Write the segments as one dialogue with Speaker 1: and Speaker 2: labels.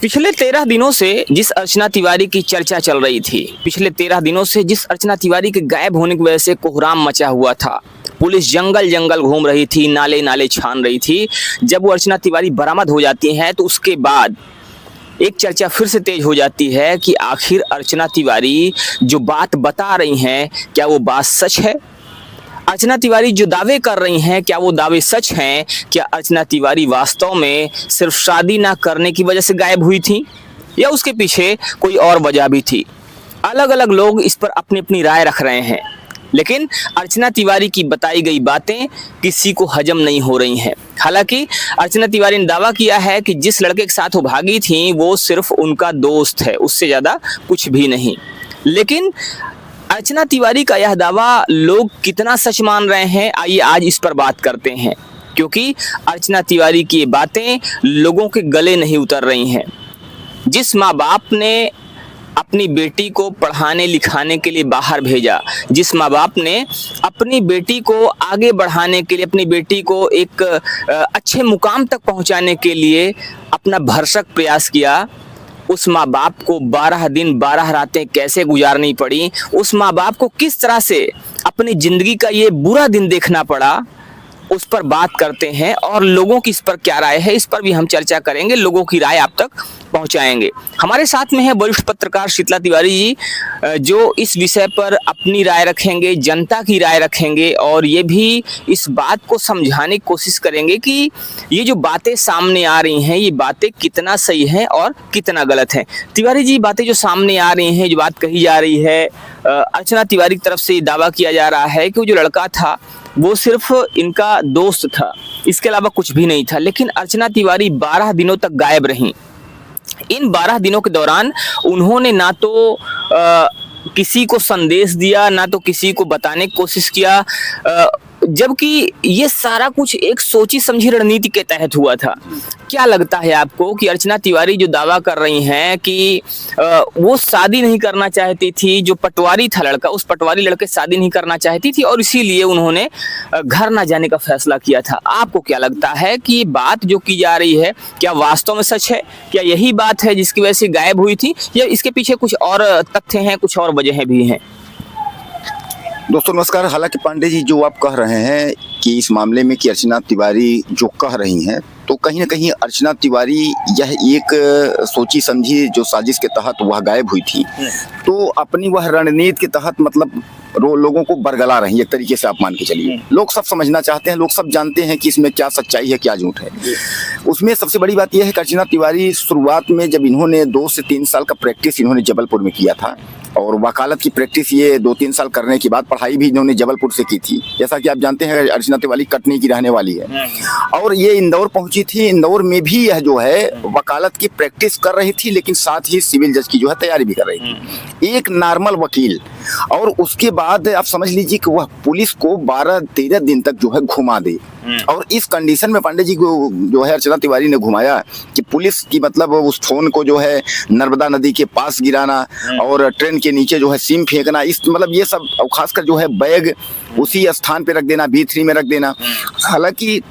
Speaker 1: पिछले 13 दिनों से जिस अर्चना तिवारी की चर्चा चल रही थी, पिछले 13 दिनों से जिस अर्चना तिवारी के गायब होने की वजह से कोहराम मचा हुआ था, पुलिस जंगल जंगल घूम रही थी, नाले नाले छान रही थी। जब वो अर्चना तिवारी बरामद हो जाती हैं तो उसके बाद एक चर्चा फिर से तेज हो जाती है कि आखिर अर्चना तिवारी जो बात बता रही हैं, क्या वो बात सच है? अर्चना तिवारी जो दावे कर रही हैं, क्या वो दावे सच हैं? क्या अर्चना तिवारी वास्तव में सिर्फ शादी ना करने की वजह से गायब हुई थी या उसके पीछे कोई और वजह भी थी? अलग अलग लोग इस पर अपनी अपनी राय रख रहे हैं, लेकिन अर्चना तिवारी की बताई गई बातें किसी को हजम नहीं हो रही हैं। हालांकि अर्चना तिवारी ने दावा किया है कि जिस लड़के के साथ वो भागी थी वो सिर्फ उनका दोस्त है, उससे ज़्यादा कुछ भी नहीं। लेकिन अर्चना तिवारी का यह दावा लोग कितना सच मान रहे हैं, आइए आज इस पर बात करते हैं, क्योंकि अर्चना तिवारी की ये बातें लोगों के गले नहीं उतर रही हैं। जिस माँ बाप ने अपनी बेटी को पढ़ाने लिखाने के लिए बाहर भेजा, जिस माँ बाप ने अपनी बेटी को आगे बढ़ाने के लिए, अपनी बेटी को एक अच्छे मुकाम तक पहुँचाने के लिए अपना भरसक प्रयास किया, उस माँ बाप को 12 दिन 12 रातें कैसे गुजारनी पड़ी, उस माँ बाप को किस तरह से अपनी जिंदगी का ये बुरा दिन देखना पड़ा, उस पर बात करते हैं। और लोगों की इस पर क्या राय है, इस पर भी हम चर्चा करेंगे, लोगों की राय आप तक पहुंचाएंगे। हमारे साथ में है वरिष्ठ पत्रकार शीतला तिवारी जी, जो इस विषय पर अपनी राय रखेंगे, जनता की राय रखेंगे और ये भी इस बात को समझाने की कोशिश करेंगे कि ये जो बातें सामने आ रही हैं, ये बातें कितना सही हैं और कितना गलत हैं। तिवारी जी, बातें जो सामने आ रही हैं, जो बात कही जा रही है, अर्चना तिवारी की तरफ से ये दावा किया जा रहा है कि वो जो लड़का था वो सिर्फ इनका दोस्त था, इसके अलावा कुछ भी नहीं था। लेकिन अर्चना तिवारी 12 दिनों तक गायब रहीं। इन 12 दिनों के दौरान उन्होंने ना तो किसी को संदेश दिया, ना तो किसी को बताने की कोशिश किया, जबकि ये सारा कुछ एक सोची समझी रणनीति के तहत हुआ था। क्या लगता है आपको कि अर्चना तिवारी जो दावा कर रही हैं कि वो शादी नहीं करना चाहती थी, जो पटवारी था लड़का, उस पटवारी लड़के शादी नहीं करना चाहती थी और इसीलिए उन्होंने घर ना जाने का फैसला किया था? आपको क्या लगता है कि ये बात जो की जा रही है, क्या वास्तव में सच है? क्या यही बात है जिसकी वजह से गायब हुई थी या इसके पीछे कुछ और तथ्य हैं, कुछ और वजहें भी हैं?
Speaker 2: दोस्तों नमस्कार। हालांकि पांडे जी, जो आप कह रहे हैं कि इस मामले में कि अर्चना तिवारी जो कह रही हैं, तो कहीं ना कहीं अर्चना तिवारी यह एक सोची समझी जो साजिश के तहत वह गायब हुई थी, तो अपनी वह रणनीति के तहत मतलब लोगों को बरगला रही है, एक तरीके से आप मान के चलिए। लोग सब समझना चाहते हैं, लोग सब जानते हैं कि इसमें क्या सच्चाई है क्या झूठ है। उसमें सबसे बड़ी बात यह है कि अर्चना तिवारी शुरुआत में जब इन्होंने 2 से 3 साल का प्रैक्टिस इन्होंने जबलपुर में किया था, और वकालत की प्रैक्टिस ये 2-3 साल करने के बाद पढ़ाई भी इन्होंने जबलपुर से की थी। जैसा कि आप जानते हैं अर्चना तिवारी कटनी की रहने वाली है और ये इंदौर पहुंची थी। इंदौर में भी यह जो है वकालत की प्रैक्टिस कर रही थी, लेकिन साथ ही सिविल जज की जो है तैयारी भी कर रही थी, एक नॉर्मल वकील। और उसके बाद आप समझ लीजिए कि वह पुलिस को 12-13 दिन तक जो है घुमा दे, और इस कंडीशन में पांडे जी को जो है अर्चना तिवारी ने घुमाया कि पुलिस की मतलब उस फोन को जो है नर्मदा नदी के पास गिराना और ट्रेन के नीचे जो है सिम फेंकना, इस मतलब ये सब, और खासकर जो है बैग उसी स्थान पे रख देना, B3 में रख देना। हालांकि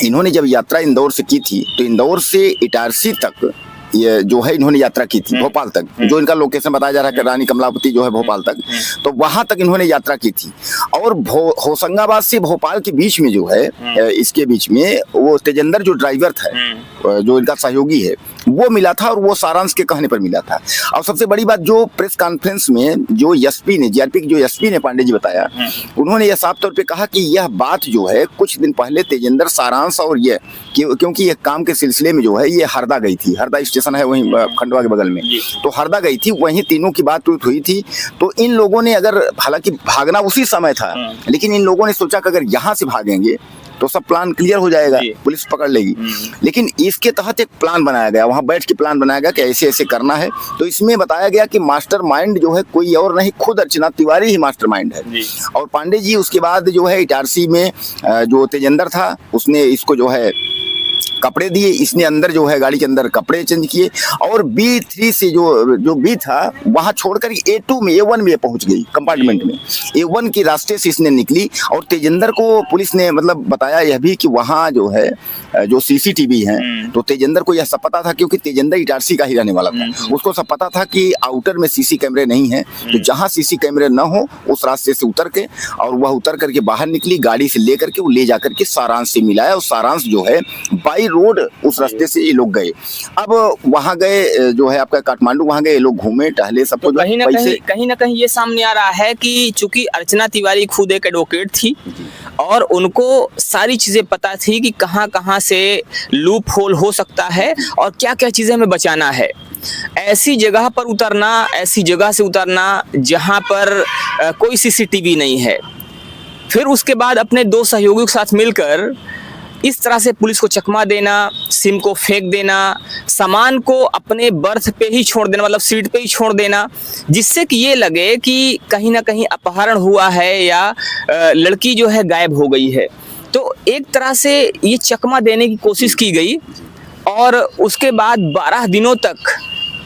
Speaker 2: इन्होंने जब यात्रा इंदौर से की थी तो इंदौर से इटारसी तक ये जो है इन्होंने यात्रा की थी, भोपाल तक, जो इनका लोकेशन बताया जा रहा है कि रानी कमलापति जो है भोपाल तक, तो वहां तक इन्होंने यात्रा की थी। और होशंगाबाद से भोपाल के बीच में जो है इसके बीच में वो तेजेंद्र जो ड्राइवर था, जो इनका सहयोगी है, वो मिला था और वो सारांश के कहने पर मिला था। और सबसे बड़ी बात, जो प्रेस कॉन्फ्रेंस में जो एसपी ने, जीआरपी के जो एसपी ने पांडे जी बताया, उन्होंने यह साफ तौर पे कहा कि यह बात जो है कुछ दिन पहले तेजेंद्र सारांश और ये क्योंकि ये काम के सिलसिले में जो है ये हरदा गई थी, हरदा स्टेशन है वहीं खंडवा के बगल में, तो हरदा गई थी, वहीं तीनों की बात हुई थी। तो इन लोगों ने अगर, हालांकि भागना उसी समय था, लेकिन इन लोगों ने सोचा कि अगर यहाँ से भागेंगे तो सब प्लान क्लियर हो जाएगा, पुलिस पकड़ लेगी। लेकिन इसके तहत एक प्लान बनाया गया, वहां बैठ के प्लान बनाया गया कि ऐसे ऐसे करना है। तो इसमें बताया गया कि मास्टरमाइंड जो है कोई और नहीं, खुद अर्चना तिवारी ही मास्टरमाइंड है। और पांडे जी उसके बाद जो है इटारसी में जो तेजेंद्र था उसने इसको जो है कपड़े दिए, इसने अंदर जो है गाड़ी के अंदर कपड़े चेंज किए और B3 से जो B था वहां छोड़कर A2 में A1 में पहुंच गई कंपार्टमेंट में। A1 के रास्ते से इसने निकली और तेजेंद्र को पुलिस ने मतलब बताया यह भी कि वहां जो है जो CCTV है, तो तेजेंद्र को यह सब पता था क्योंकि तेजेंद्र इटारसी का ही रहने वाला था। उसको सब पता था कि आउटर में CC कैमरे नहीं है, तो जहां CC कैमरे न हो उस रास्ते से उतर के, और वह उतर करके बाहर निकली, गाड़ी से लेकर के वो ले जाकर के सारांश से मिलाया और सारांश जो है बाई रोड उस रास्ते से ये लोग गए। अब वहां गए जो है आपका काठमांडू, वहां गए ये लोग घूमे टहले सब
Speaker 1: तो
Speaker 2: कुछ।
Speaker 1: कहीं ना कहीं ये सामने आ रहा है कि चूंकि अर्चना तिवारी खुद एक एडवोकेट थी और उनको सारी चीजें पता थी कि कहां कहां से लूप होल हो सकता है और क्या क्या चीजें हमें बचाना है। ऐसी जगह पर उतरना, ऐसी जगह से उतरना जहां पर कोई CCTV नहीं है, फिर उसके बाद अपने दो सहयोगियों के साथ मिलकर इस तरह से पुलिस को चकमा देना, सिम को फेंक देना, सामान को अपने बर्थ पे ही छोड़ देना, मतलब सीट पे ही छोड़ देना, जिससे कि ये लगे कि कहीं ना कहीं अपहरण हुआ है या लड़की जो है गायब हो गई है। तो एक तरह से ये चकमा देने की कोशिश की गई और उसके बाद 12 दिनों तक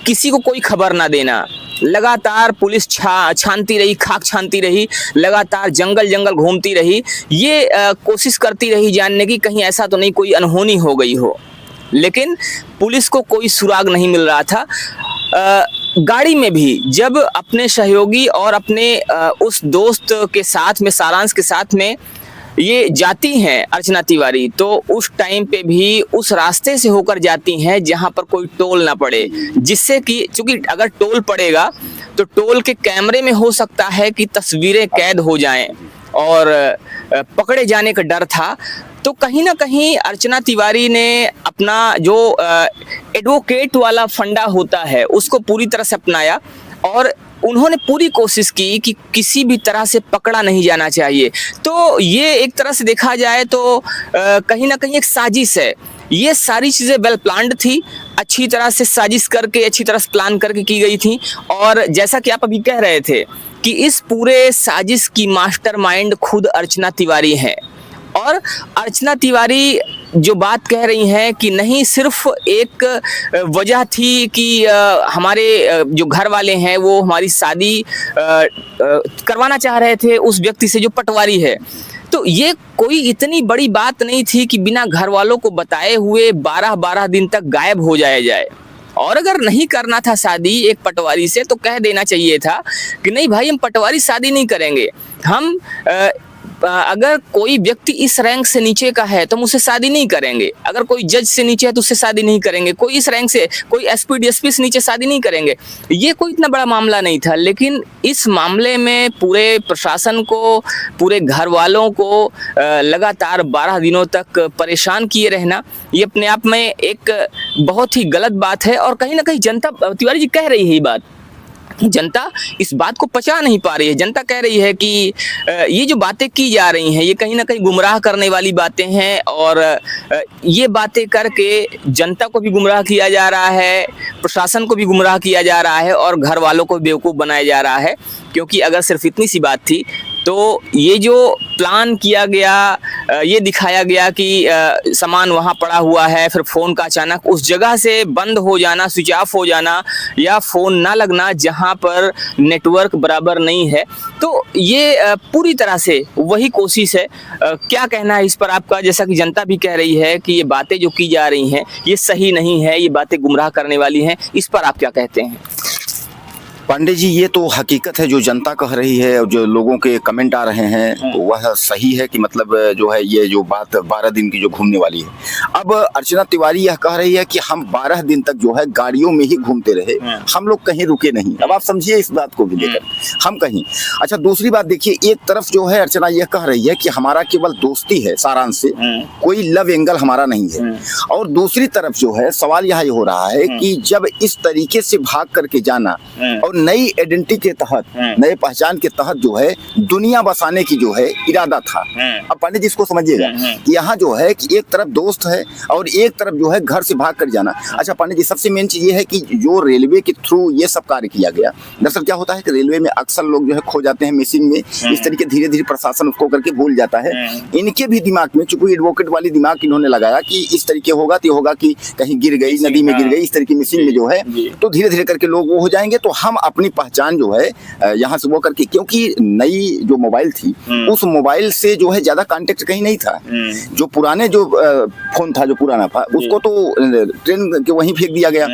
Speaker 1: किसी को कोई खबर ना देना। लगातार पुलिस छानती रही, खाक छानती रही, लगातार जंगल जंगल घूमती रही, ये कोशिश करती रही जानने की कहीं ऐसा तो नहीं कोई अनहोनी हो गई हो, लेकिन पुलिस को कोई सुराग नहीं मिल रहा था। गाड़ी में भी जब अपने सहयोगी और अपने उस दोस्त के साथ में, सारांश के साथ में ये जाती हैं अर्चना तिवारी, तो उस टाइम पे भी उस रास्ते से होकर जाती हैं जहां पर कोई टोल ना पड़े, जिससे कि चूंकि अगर टोल पड़ेगा तो टोल के कैमरे में हो सकता है कि तस्वीरें कैद हो जाएं और पकड़े जाने का डर था। तो कहीं ना कहीं अर्चना तिवारी ने अपना जो एडवोकेट वाला फंडा होता है उसको पूरी तरह से अपनाया और उन्होंने पूरी कोशिश की कि किसी भी तरह से पकड़ा नहीं जाना चाहिए। तो ये एक तरह से देखा जाए तो कहीं ना कहीं एक साजिश है। ये सारी चीज़ें वेल प्लान्ड थी, अच्छी तरह से साजिश करके, अच्छी तरह से प्लान करके की गई थी। और जैसा कि आप अभी कह रहे थे कि इस पूरे साजिश की मास्टरमाइंड खुद अर्चना तिवारी हैं। और अर्चना तिवारी जो बात कह रही हैं कि नहीं सिर्फ एक वजह थी कि हमारे जो घर वाले हैं वो हमारी शादी करवाना चाह रहे थे उस व्यक्ति से जो पटवारी है, तो ये कोई इतनी बड़ी बात नहीं थी कि बिना घर वालों को बताए हुए 12-12 दिन तक गायब हो जाए। और अगर नहीं करना था शादी एक पटवारी से तो कह देना चाहिए था कि नहीं भाई हम पटवारी शादी नहीं करेंगे, हम अगर कोई व्यक्ति इस रैंक से नीचे का है तो हम उससे शादी नहीं करेंगे, अगर कोई जज से नीचे है तो उससे शादी नहीं करेंगे, कोई इस रैंक से, कोई SP DSP से नीचे शादी नहीं करेंगे। ये कोई इतना बड़ा मामला नहीं था, लेकिन इस मामले में पूरे प्रशासन को, पूरे घर वालों को लगातार 12 दिनों तक परेशान किए रहना, ये अपने आप में एक बहुत ही गलत बात है। और कहीं ना कहीं जनता, तिवारी जी कह रही है ये बात, जनता इस बात को पचा नहीं पा रही है। जनता कह रही है कि ये जो बातें की जा रही हैं ये कहीं ना कहीं गुमराह करने वाली बातें हैं और ये बातें करके जनता को भी गुमराह किया जा रहा है, प्रशासन को भी गुमराह किया जा रहा है और घर वालों को बेवकूफ़ बनाया जा रहा है। क्योंकि अगर सिर्फ इतनी सी बात थी तो ये जो प्लान किया गया, ये दिखाया गया कि सामान वहाँ पड़ा हुआ है, फिर फ़ोन का अचानक उस जगह से बंद हो जाना, स्विच ऑफ हो जाना या फ़ोन ना लगना जहाँ पर नेटवर्क बराबर नहीं है, तो ये पूरी तरह से वही कोशिश है। क्या कहना है इस पर आपका? जैसा कि जनता भी कह रही है कि ये बातें जो की जा रही हैं ये सही नहीं है, ये बातें गुमराह करने वाली हैं, इस पर आप क्या कहते हैं?
Speaker 2: पांडे जी, ये तो हकीकत है जो जनता कह रही है और जो लोगों के कमेंट आ रहे हैं तो वह सही है कि मतलब जो है ये जो बात 12 दिन की जो घूमने वाली है। अब अर्चना तिवारी यह कह रही है कि हम 12 दिन तक जो है गाड़ियों में ही घूमते रहे, हम लोग कहीं रुके नहीं। अब आप समझिए इस बात को भी लेकर हम कहीं। अच्छा, दूसरी बात देखिए, एक तरफ जो है अर्चना यह कह रही है कि हमारा केवल दोस्ती है सारांश से, कोई लव एंगल हमारा नहीं है। और दूसरी तरफ जो है सवाल यह हो रहा है कि जब इस तरीके से भाग करके जाना और नई आइडेंटिटी के तहत, नए पहचान के तहत जो है दुनिया बसाने की जो है इरादा था। अब पंडित जी इसको समझिएगा कि यहाँ जो है कि एक तरफ दोस्त है और एक तरफ जो है घर से भाग कर जाना। अच्छा पंडित जी, सबसे मेन चीज ये है कि जो रेलवे के थ्रू ये सब कार्य किया गया, दरअसल क्या होता है कि रेलवे में अक्सर लोग जो है खो जाते हैं मिसिंग में, इस तरीके धीरे धीरे प्रशासन उसको करके भूल जाता है। इनके भी दिमाग में, चूंकि एडवोकेट वाली दिमाग इन्होंने लगाया कि इस तरीके होगा तो होगा कि कहीं गिर गई, नदी में गिर गई, इस तरीके मिसिंग में जो है तो धीरे धीरे करके लोग वो हो जाएंगे, तो हम अपनी पहचान जो है यहाँ से वो करके, क्योंकि नई जो मोबाइल थी उस मोबाइल से जो है ज्यादा कांटेक्ट कहीं नहीं था। जो पुराने जो फोन था, जो पुराना था, उसको तो ट्रेन के वहीं फेंक दिया गया।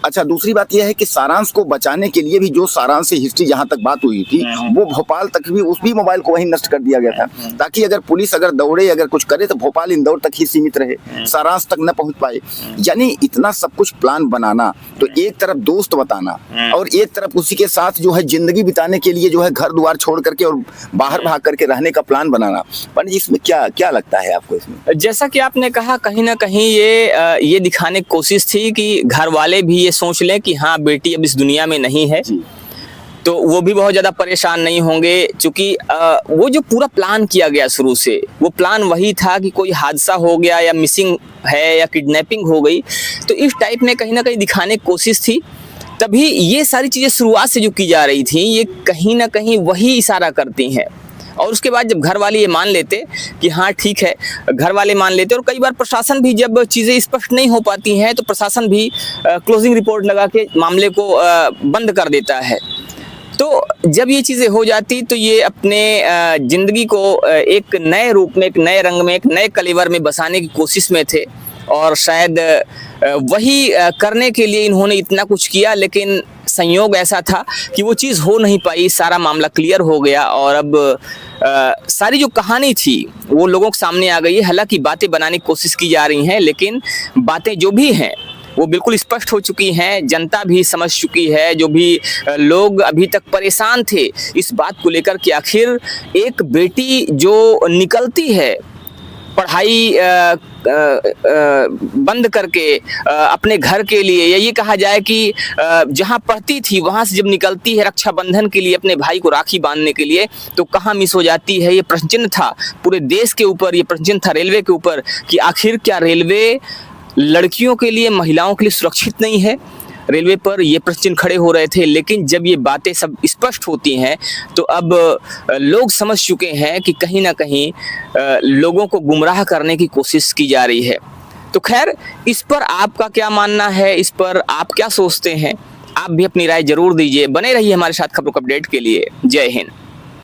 Speaker 2: अच्छा दूसरी बात यह है कि सारांश को बचाने के लिए भी जो सारांश से हिस्ट्री जहां तक बात हुई थी वो भोपाल तक भी, उस भी मोबाइल को वहीं नष्ट कर दिया गया था, ताकि अगर पुलिस अगर दौड़े, अगर कुछ करे तो भोपाल इंदौर तक ही सीमित रहे, सारांश तक न पहुंच पाए। यानी इतना सब कुछ प्लान बनाना, तो एक तरफ दोस्त बताना और एक तरफ उसी के साथ जो है जिंदगी बिताने के लिए जो है घर द्वार छोड़ करके और बाहर भाग करके रहने का प्लान बनाना। पंडित जी इसमें क्या क्या लगता है आपको इसमें?
Speaker 1: जैसा कि आपने कहा, कहीं ना कहीं ये दिखाने की कोशिश थी कि घर वाले भी ये सोच लें कि हाँ बेटी अब इस दुनिया में नहीं है, तो वो भी बहुत ज़्यादा परेशान नहीं होंगे। क्योंकि वो जो पूरा प्लान किया गया शुरू से, वो प्लान वही था कि कोई हादसा हो गया या मिसिंग है या किडनैपिंग हो गई, तो इस टाइप में कहीं ना कहीं दिखाने की कोशिश थी। तभी ये सारी चीज़ें शुरुआत से जो की जा रही थी, ये कहीं ना कहीं वही इशारा करती हैं। और उसके बाद जब घर वाले ये मान लेते कि हाँ ठीक है, घर वाले मान लेते, और कई बार प्रशासन भी जब चीज़ें स्पष्ट नहीं हो पाती हैं तो प्रशासन भी क्लोजिंग रिपोर्ट लगा के मामले को बंद कर देता है। तो जब ये चीज़ें हो जाती तो ये अपने ज़िंदगी को एक नए रूप में, एक नए रंग में, एक नए कलेवर में बसाने की कोशिश में थे, और शायद वही करने के लिए इन्होंने इतना कुछ किया। लेकिन संयोग ऐसा था कि वो चीज़ हो नहीं पाई, सारा मामला क्लियर हो गया और अब सारी जो कहानी थी वो लोगों के सामने आ गई है। हालांकि बातें बनाने की कोशिश की जा रही हैं, लेकिन बातें जो भी हैं वो बिल्कुल स्पष्ट हो चुकी हैं, जनता भी समझ चुकी है। जो भी लोग अभी तक परेशान थे इस बात को लेकर कि आखिर एक बेटी जो निकलती है पढ़ाई बंद करके अपने घर के लिए, या ये कहा जाए कि जहाँ पढ़ती थी वहाँ से जब निकलती है रक्षाबंधन के लिए अपने भाई को राखी बांधने के लिए, तो कहाँ मिस हो जाती है। ये प्रश्न चिन्ह था पूरे देश के ऊपर, ये प्रश्न चिन्ह था रेलवे के ऊपर कि आखिर क्या रेलवे लड़कियों के लिए, महिलाओं के लिए सुरक्षित नहीं है। रेलवे पर ये प्रश्न चिन्ह खड़े हो रहे थे। लेकिन जब ये बातें सब स्पष्ट होती हैं तो अब लोग समझ चुके हैं कि कहीं ना कहीं लोगों को गुमराह करने की कोशिश की जा रही है। तो खैर, इस पर आपका क्या मानना है, इस पर आप क्या सोचते हैं? आप भी अपनी राय जरूर दीजिए। बने रहिए हमारे साथ खबरों का अपडेट के लिए। जय हिंद।